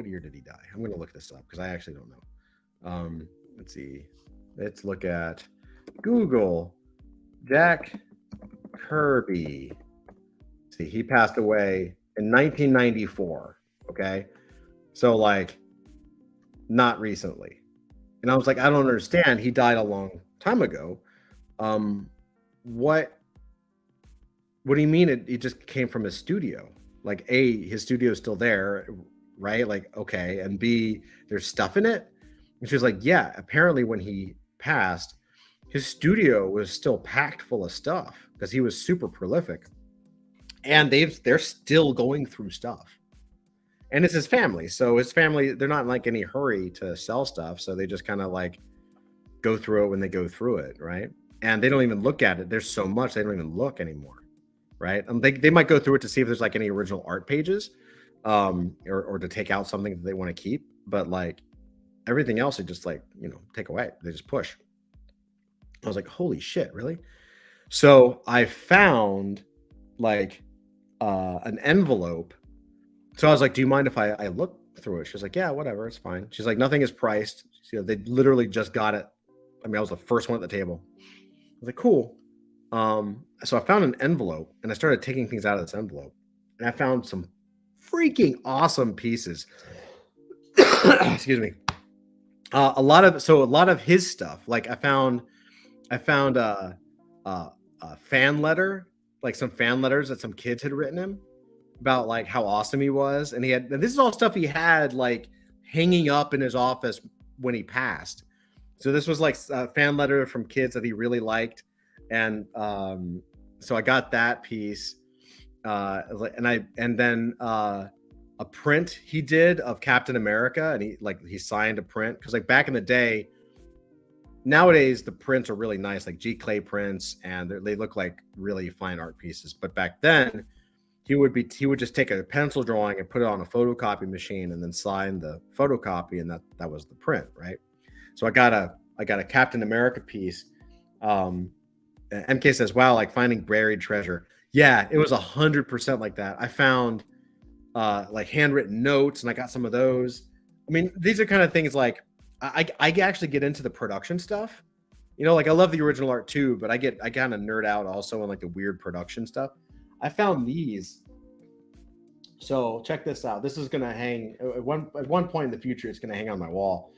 year did he die? I'm going to look this up because I actually don't know. Let's see. Let's look at Google. Jack Kirby. See, he passed away in 1994. Okay. So, like, not recently. And I was like, I don't understand. He died a long time ago. What do you mean it just came from his studio? Like, A, his studio is still there, right? Like, okay. And B, there's stuff in it. And she was like, yeah, apparently when he passed, his studio was still packed full of stuff because he was super prolific. And they're still going through stuff. And it's his family. So his family, they're not in like any hurry to sell stuff. So they just kind of like go through it when they go through it, right? And they don't even look at it. There's so much they don't even look anymore, right? They might go through it to see if there's like any original art pages, or to take out something that they want to keep. But like everything else, they just like, take away. They just push. I was like, holy shit, really? So I found like an envelope. So I was like, do you mind if I look through it? She was like, yeah, whatever, it's fine. She's like, nothing is priced. They literally just got it. I mean, I was the first one at the table. I was like, cool. So I found an envelope, and I started taking things out of this envelope, and I found some freaking awesome pieces. Excuse me. A lot of his stuff. Like I found a fan letter, like some fan letters that some kids had written him about like how awesome he was. And this is all stuff he had like hanging up in his office when he passed. So this was like a fan letter from kids that he really liked. And so I got that piece. And then a print he did of Captain America, and he signed a print, because like back in the day, nowadays the prints are really nice, like G clay prints, and they look like really fine art pieces. But back then, he would just take a pencil drawing and put it on a photocopy machine and then sign the photocopy, and that was the print, right? So I got a Captain America piece. MK says, wow, like finding buried treasure. Yeah, it was 100% like that. I found like handwritten notes, and I got some of those. I mean, these are kind of things like I actually get into the production stuff. Like I love the original art too, but I kind of nerd out also on like the weird production stuff. I found these. So check this out. This is gonna hang at one point in the future. It's gonna hang on my wall.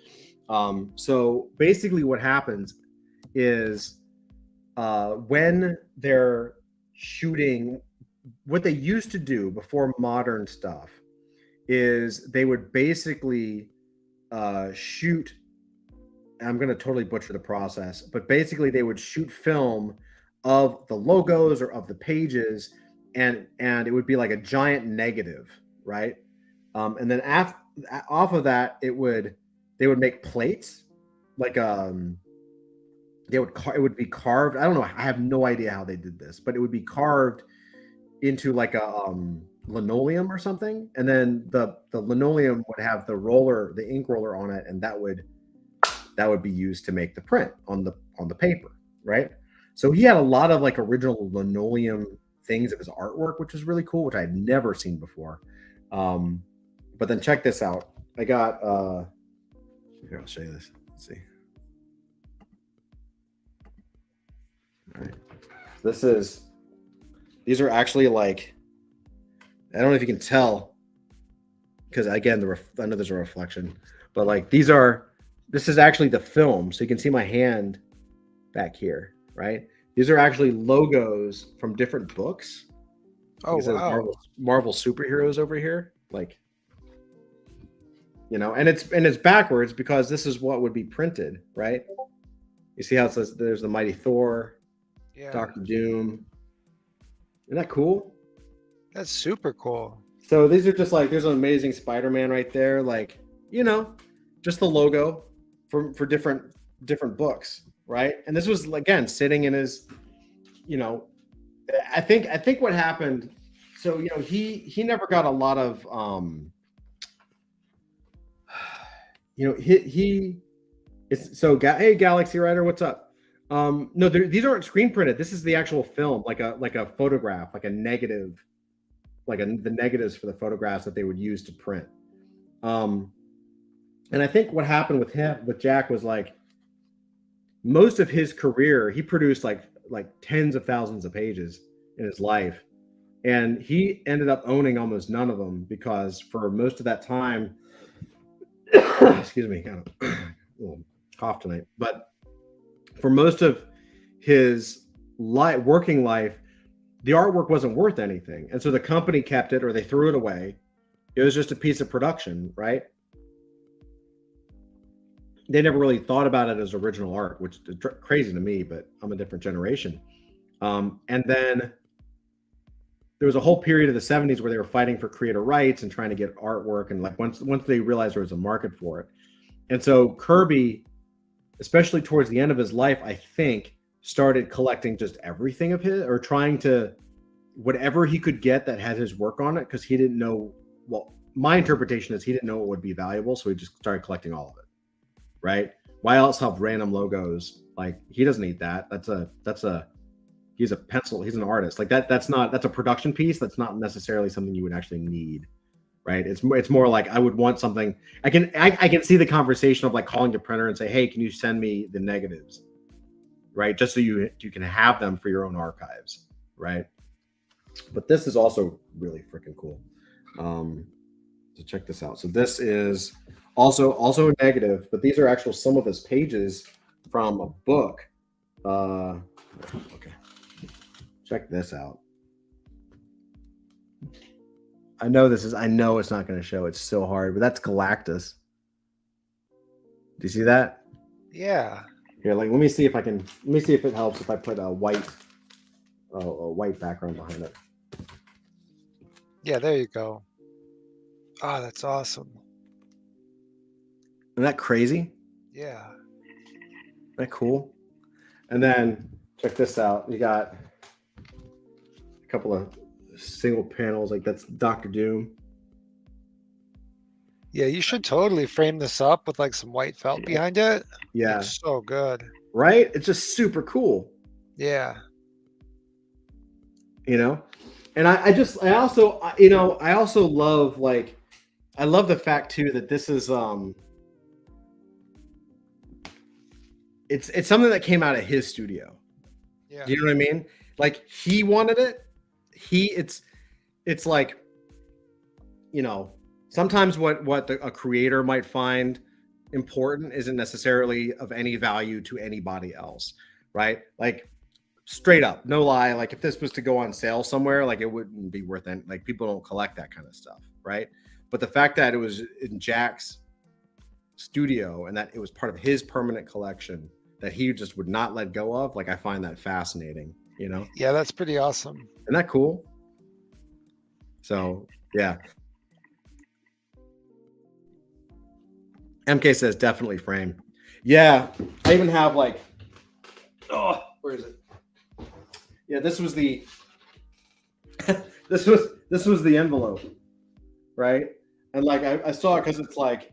So basically, what happens is when they're shooting what they used to do before modern stuff is they would basically shoot. I'm going to totally butcher the process, but basically they would shoot film of the logos or of the pages, and it would be like a giant negative, right? And then off of that, they would make plates, like it would be carved. I don't know. I have no idea how they did this, but it would be carved into like a linoleum or something, and then the linoleum would have the ink roller on it, and that would be used to make the print on the paper, right? So he had a lot of like original linoleum things of his artwork, which was really cool, which I had never seen before. But then check this out. I got here, I'll show you this. Let's see. All right. These are actually like, I don't know if you can tell, because again, I know there's a reflection, but like this is actually the film. So you can see my hand back here, right? These are actually logos from different books. Oh, wow. Marvel superheroes over here, like, and it's backwards because this is what would be printed, right? You see how it says there's the Mighty Thor, Yeah. Dr. Doom. Isn't that cool? That's super cool. So these are just like, there's an Amazing Spider-Man right there, like, just the logo for different books, right? And this was again sitting in his, I think what happened. So he never got a lot of hey Galaxy Rider, what's up? No, these aren't screen printed. This is the actual film, like a photograph, like a negative, the negatives for the photographs that they would use to print. And I think what happened with Jack was like most of his career, he produced like tens of thousands of pages in his life. And he ended up owning almost none of them because for most of that time, excuse me, kind of a little cough tonight, but for most of his working life, the artwork wasn't worth anything. And so the company kept it or they threw it away. It was just a piece of production, right? They never really thought about it as original art, which is crazy to me, but I'm a different generation. And then there was a whole period of the 70s where they were fighting for creator rights and trying to get artwork. And like once they realized there was a market for it. And so Kirby, especially towards the end of his life, I think started collecting just everything of his, or trying to, whatever he could get that had his work on it, because he didn't know, well, my interpretation is he didn't know it would be valuable, so he just started collecting all of it, right? Why else have random logos? Like, he doesn't need that. He's a pencil, he's an artist. Like that's a production piece. That's not necessarily something you would actually need, right? It's more like I would want something. I can see the conversation of like calling the printer and say, hey, can you send me the negatives, right? Just so you can have them for your own archives, right? But this is also really freaking cool. So check this out. So this is also a negative, but these are actual some of his pages from a book. Okay, check this out. I know it's not going to show. It's so hard, but that's Galactus. Do you see that? Yeah. Here, let me see if it helps if I put a white background behind it. Yeah, there you go. Oh, that's awesome. Isn't that crazy? Yeah. Isn't that cool? And then check this out. You got a couple of single panels, like that's Dr. Doom. Yeah, you should totally frame this up with like some white felt behind it. Yeah. Looks so good. Right? It's just super cool. Yeah. And I also love, like, I love the fact too that this is it's something that came out of his studio. Yeah. Do you know what I mean? Like, he wanted it. It's like, sometimes what a creator might find important isn't necessarily of any value to anybody else, right? Like, straight up, no lie. Like if this was to go on sale somewhere, like it wouldn't be worth it. Like people don't collect that kind of stuff, right? But the fact that it was in Jack's studio and that it was part of his permanent collection that he just would not let go of, like I find that fascinating, you know? Yeah, that's pretty awesome. Isn't that cool? So yeah. MK says definitely frame. Yeah, I even have like, oh, where is it? Yeah, this was the this was the envelope, right? And like I saw it because it's like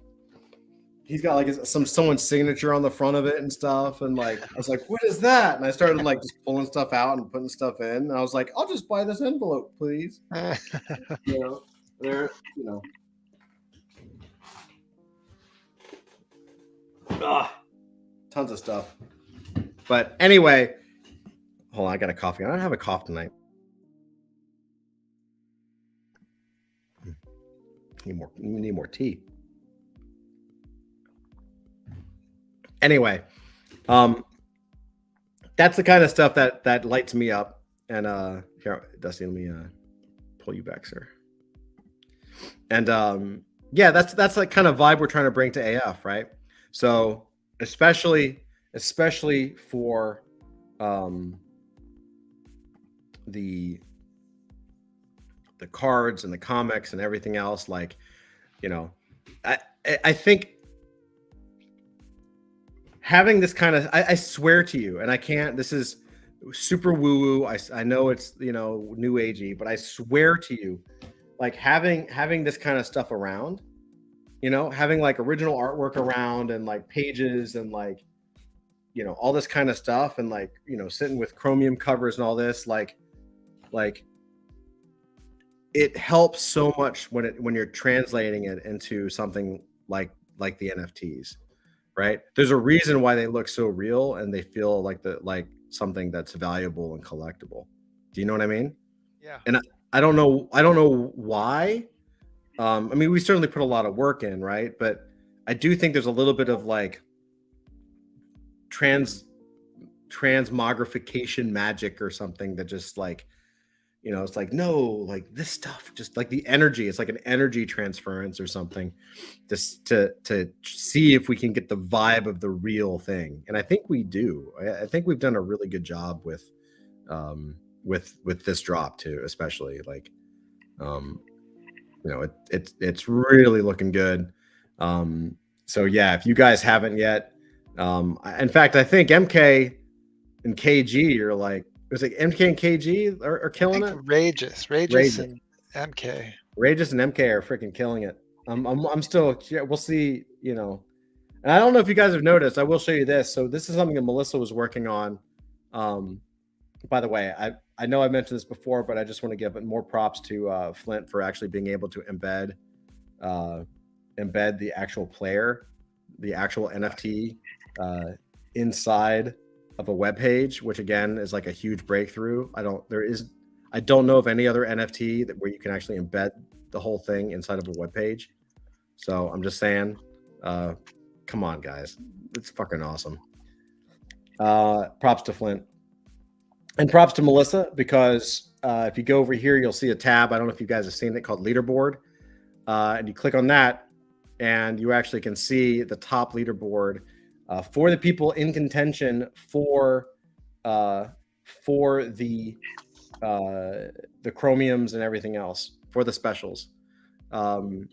he's got like someone's signature on the front of it and stuff, and like I was like, what is that? And I started like just pulling stuff out and putting stuff in, and I was like, I'll just buy this envelope, please. You know, there, you know. Tons of stuff. But anyway, hold on, I got a coffee. I don't have a cough tonight. Need more tea. Anyway, that's the kind of stuff that lights me up. And here, Dusty, let me pull you back, sir. And yeah, that's like kind of vibe we're trying to bring to AF, right? So especially for the cards and the comics and everything else, like, you know, I think having this kind of, I swear to you, and I can't, this is super woo-woo, I know it's, you know, new agey, but I swear to you, like having this kind of stuff around, you know, having like original artwork around and like pages and like, you know, all this kind of stuff, and like, you know, sitting with chromium covers and all this, like it helps so much when you're translating it into something like the NFTs, right? There's a reason why they look so real and they feel like something that's valuable and collectible. Do you know what I mean? Yeah. And I don't know why. I mean, we certainly put a lot of work in, right? But I do think there's a little bit of like transmogrification magic or something that just like, you know, it's like, no, like this stuff, just like the energy, it's like an energy transference or something, just to see if we can get the vibe of the real thing. And I think we do. I think we've done a really good job with this drop too, especially like, you know, it's really looking good. So yeah, if you guys haven't yet, in fact, I think MK and KG are like, it was like MK and KG are killing it. Rageous and MK. Rageous and MK are freaking killing it. I'm still, we'll see, you know. And I don't know if you guys have noticed, I will show you this. So this is something that Melissa was working on. By the way, I know I mentioned this before, but I just want to give more props to Flint for actually being able to embed the actual player, the actual NFT inside of a web page, which again is like a huge breakthrough. I don't know of any other NFT where you can actually embed the whole thing inside of a web page. So I'm just saying, come on, guys, it's fucking awesome. Props to Flint and props to Melissa, because if you go over here, you'll see a tab. I don't know if you guys have seen it, called Leaderboard, and you click on that, and you actually can see the top leaderboard. For the people in contention for the chromiums and everything else, for the specials. MK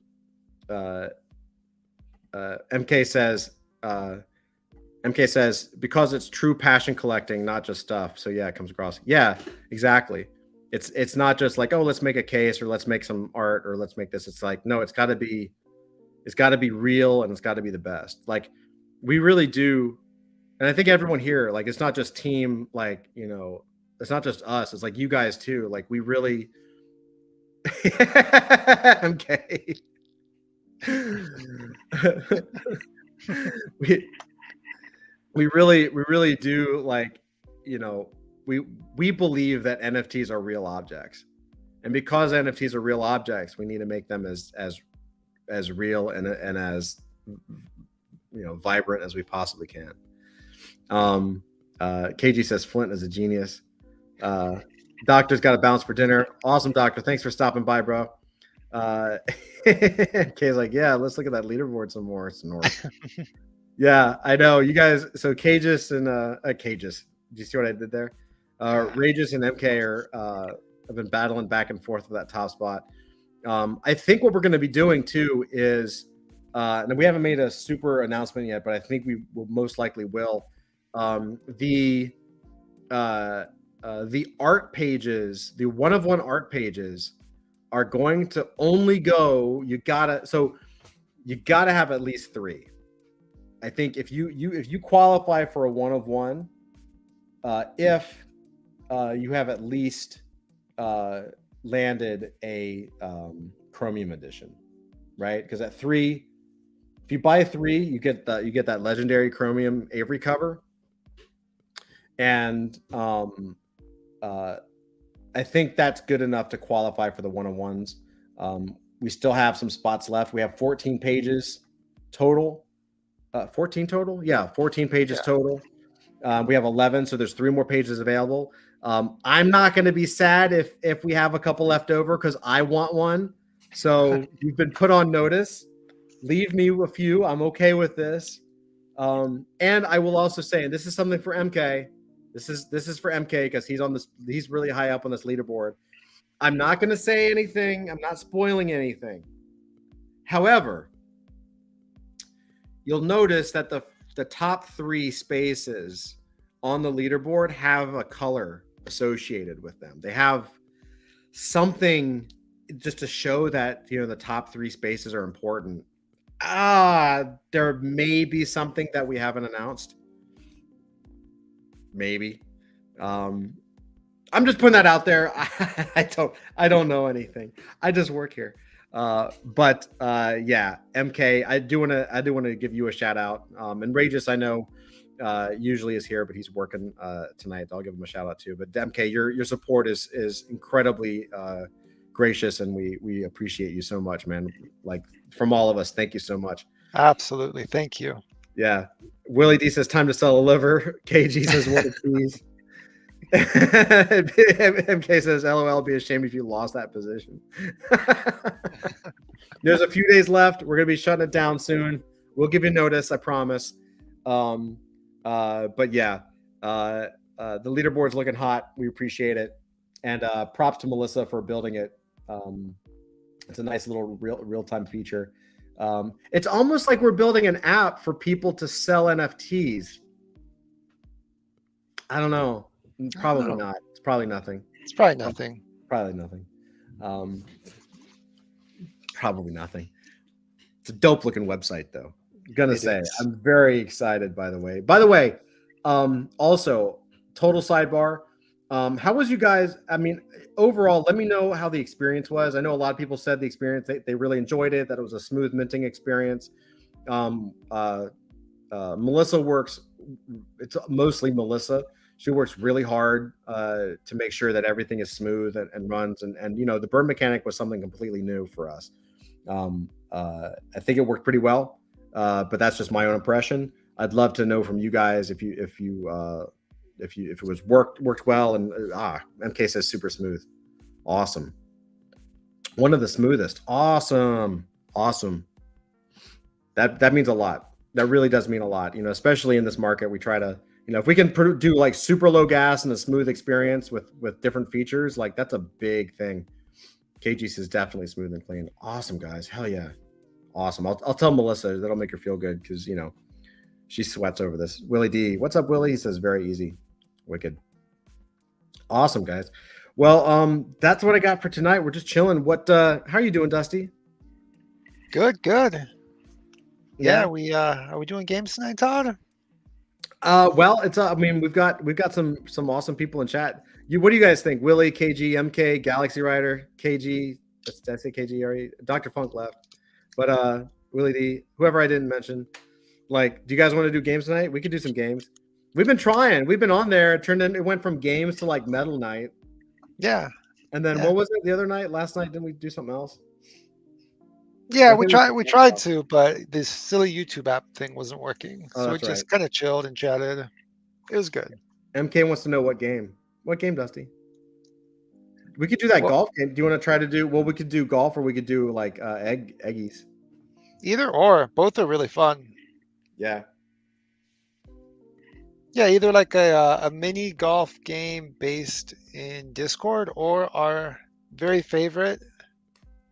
says because it's true passion collecting, not just stuff. So yeah, it comes across. Yeah, exactly. It's not just like, oh, let's make a case or let's make some art or let's make this. It's like, no, it's got to be real and it's got to be the best. Like, we really do. And I think everyone here, like, it's not just team, like, you know, it's not just us, it's like you guys too. Like, we really okay. we really do, like, you know, we believe that NFTs are real objects. And because NFTs are real objects, we need to make them as real and as, you know, vibrant as we possibly can. KG says Flint is a genius. Doctor's got to bounce for dinner. Awesome, doctor. Thanks for stopping by, bro. Kay's like, yeah, let's look at that leaderboard some more. Snort. Yeah, I know. You guys, so Cages and Cages. Do you see what I did there? Rages and MK are have been battling back and forth for that top spot. I think what we're going to be doing too is, and we haven't made a super announcement yet, but I think we will most likely will. The art pages, the one-of-one art pages, are going to only go. You gotta have at least 3. I think if you qualify for a one-of-one, if you have at least landed a Chromium edition, right? Because at 3, if you buy 3, you get that legendary Chromium Avery cover, and I think that's good enough to qualify for the one-on-ones. We still have some spots left. We have 14 pages total. 14 total? Yeah, 14 pages total. We have 11, so there's 3 more pages available. I'm not going to be sad if we have a couple left over, because I want one. So you've been put on notice. Leave me a few. I'm okay with this. And I will also say, and this is something for MK. This is for MK because he's really high up on this leaderboard. I'm not going to say anything. I'm not spoiling anything. However, you'll notice that the top 3 spaces on the leaderboard have a color associated with them. They have something just to show that, the top 3 spaces are important. There may be something that we haven't announced. Maybe. I'm just putting that out there. I don't know anything. I just work here. But yeah, MK, I do want to give you a shout out. And Rageous, I know usually is here, but he's working tonight. I'll give him a shout out too. But MK, your support is incredibly gracious, and we appreciate you so much, man. Like, from all of us, thank you so much. Absolutely, thank you. Yeah, Willie D says time to sell a liver. KG says what a tease. MK says, LOL, be ashamed if you lost that position. There's a few days left. We're going to be shutting it down soon. We'll give you notice, I promise. But yeah, the leaderboard's looking hot. We appreciate it. And props to Melissa for building it. It's a nice little real-time feature. It's almost like we're building an app for people to sell NFTs. I don't know. Probably not. It's probably nothing. It's probably nothing. Probably nothing. Probably nothing. It's a dope looking website, though. I'm gonna say I'm very excited. By the way, also total sidebar. How was you guys? I mean, overall, let me know how the experience was. I know a lot of people said the experience they really enjoyed it. That it was a smooth minting experience. Melissa works. It's mostly Melissa. She works really hard to make sure that everything is smooth and runs. And the burn mechanic was something completely new for us. I think it worked pretty well, but that's just my own impression. I'd love to know from you guys if it was worked well. And MK says super smooth, awesome, one of the smoothest, awesome. That means a lot. That really does mean a lot. Especially in this market, we try to. If we can do like super low gas and a smooth experience with different features, like that's a big thing. KG says definitely smooth and clean. Awesome, guys. Hell yeah. Awesome. I'll tell Melissa. That'll make her feel good because, she sweats over this. Willie D. What's up, Willie? He says very easy. Wicked. Awesome, guys. Well, that's what I got for tonight. We're just chilling. How are you doing, Dusty? Good. Yeah, are we doing games tonight, Todd? Well, it's we've got some awesome people in chat. What do you guys think? Willie, KG, MK, Galaxy Rider, KG. Did I say KG already? Dr. Funk left, but Willie D, whoever I didn't mention. Like, do you guys want to do games tonight? We could do some games. We've been trying. We've been on there. It went from games to like Metal Night. Yeah. And then what was it the other night? Last night, didn't we do something else? Yeah, we tried to, but this silly YouTube app thing wasn't working. So we just kind of chilled and chatted. It was good. MK wants to know what game. What game, Dusty? We could do that golf game. Do you want to try to do? Well, we could do golf, or we could do like eggies. Either or, both are really fun. Yeah. Yeah, either like a mini golf game based in Discord, or our very favorite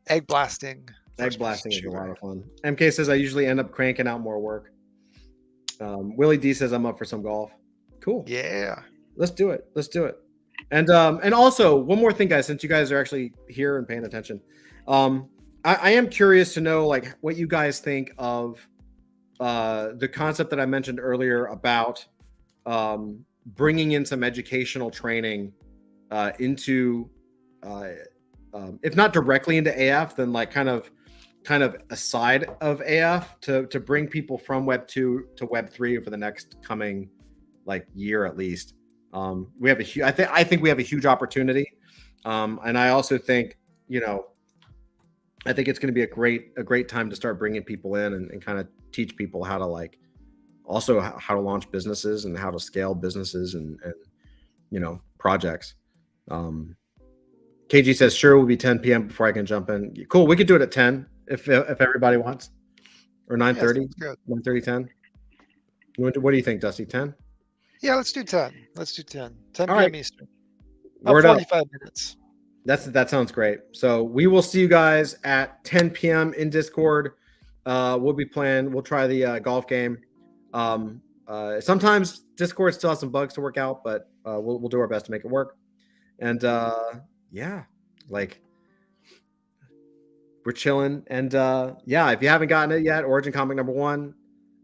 egg blasting. Egg blasting is a lot of fun. MK says I usually end up cranking out more work. Willie D says I'm up for some golf. Cool. Yeah. Let's do it. Let's do it. And also one more thing, guys, since you guys are actually here and paying attention, I am curious to know like what you guys think of the concept that I mentioned earlier about bringing in some educational training into, if not directly into AF, then like kind of aside of AF to bring people from Web 2 to Web 3 for the next coming like year at least. We have I think we have a huge opportunity, and I also think I think it's going to be a great time to start bringing people in and kind of teach people how to like also how to launch businesses and how to scale businesses and projects. KG says sure will be 10 p.m. before I can jump in. Cool, we could do it at 10 if everybody wants, or 9:30. Yeah, 9:30, 10. What do you think, Dusty? 10? Yeah, let's do 10. Let's do 10. 10 All p.m. right. Eastern. Word 45 minutes. That sounds great. So we will see you guys at 10 p.m. in Discord. We'll be playing. We'll try the golf game. Sometimes Discord still has some bugs to work out, but we'll do our best to make it work. And yeah, like we're chilling. And yeah, if you haven't gotten it yet, Origin comic number 1,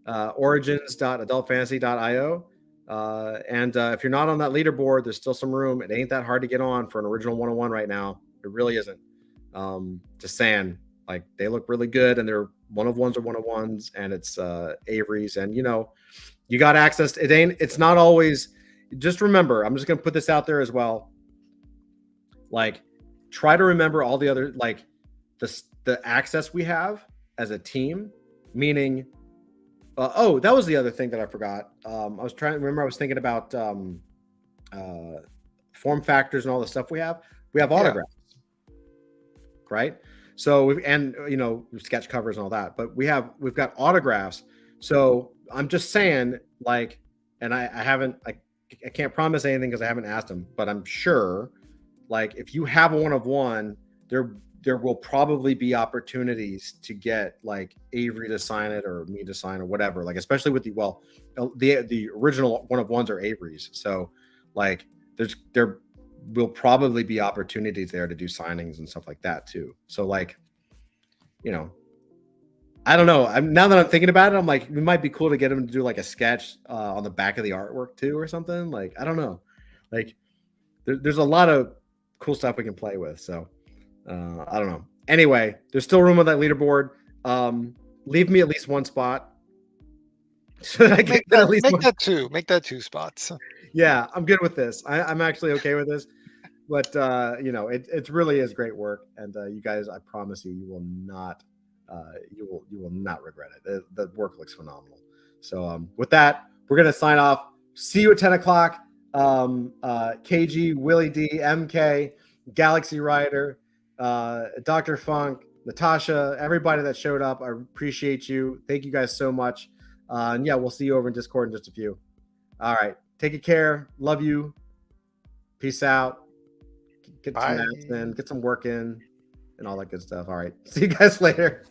origins.adultfantasy.io. And if you're not on that leaderboard, there's still some room. It ain't that hard to get on for an original 101 right now. It really isn't. Just saying, like they look really good, and they're 101s or 101s, and it's Avery's, and you got access. It's not always. Just remember, I'm just gonna put this out there as well. Like, try to remember all the other like the access we have as a team, meaning. Oh, that was the other thing that I forgot. I was thinking about form factors and all the stuff we have. We have autographs, right? So sketch covers and all that. But we've got autographs. So I'm just saying, like, and I can't promise anything because I haven't asked him, but I'm sure, like, if you have a 1 of 1, there will probably be opportunities to get like Avery to sign it or me to sign or whatever, like, especially with the original 1 of 1s are Avery's. So like there will probably be opportunities there to do signings and stuff like that too. So like, I don't know. Now that I'm thinking about it, I'm like, it might be cool to get him to do like a sketch on the back of the artwork too, or something. Like, I don't know. Like there's a lot of cool stuff we can play with. So I don't know. Anyway, there's still room on that leaderboard. Leave me at least 1 spot so that I can make that 2. Make that 2 spots. Yeah, I'm good with this. I'm actually okay with this. But it really is great work, and you guys, I promise you will not regret it. The work looks phenomenal. So with that, we're gonna sign off. See you at 10 o'clock. KG, Willie D, MK, Galaxy Rider, Dr. Funk, Natasha, everybody that showed up. I appreciate you. Thank you guys so much. And yeah, we'll see you over in Discord in just a few. All right. Take care. Love you. Peace out. Get some naps in, get some work in, and all that good stuff. All right. See you guys later.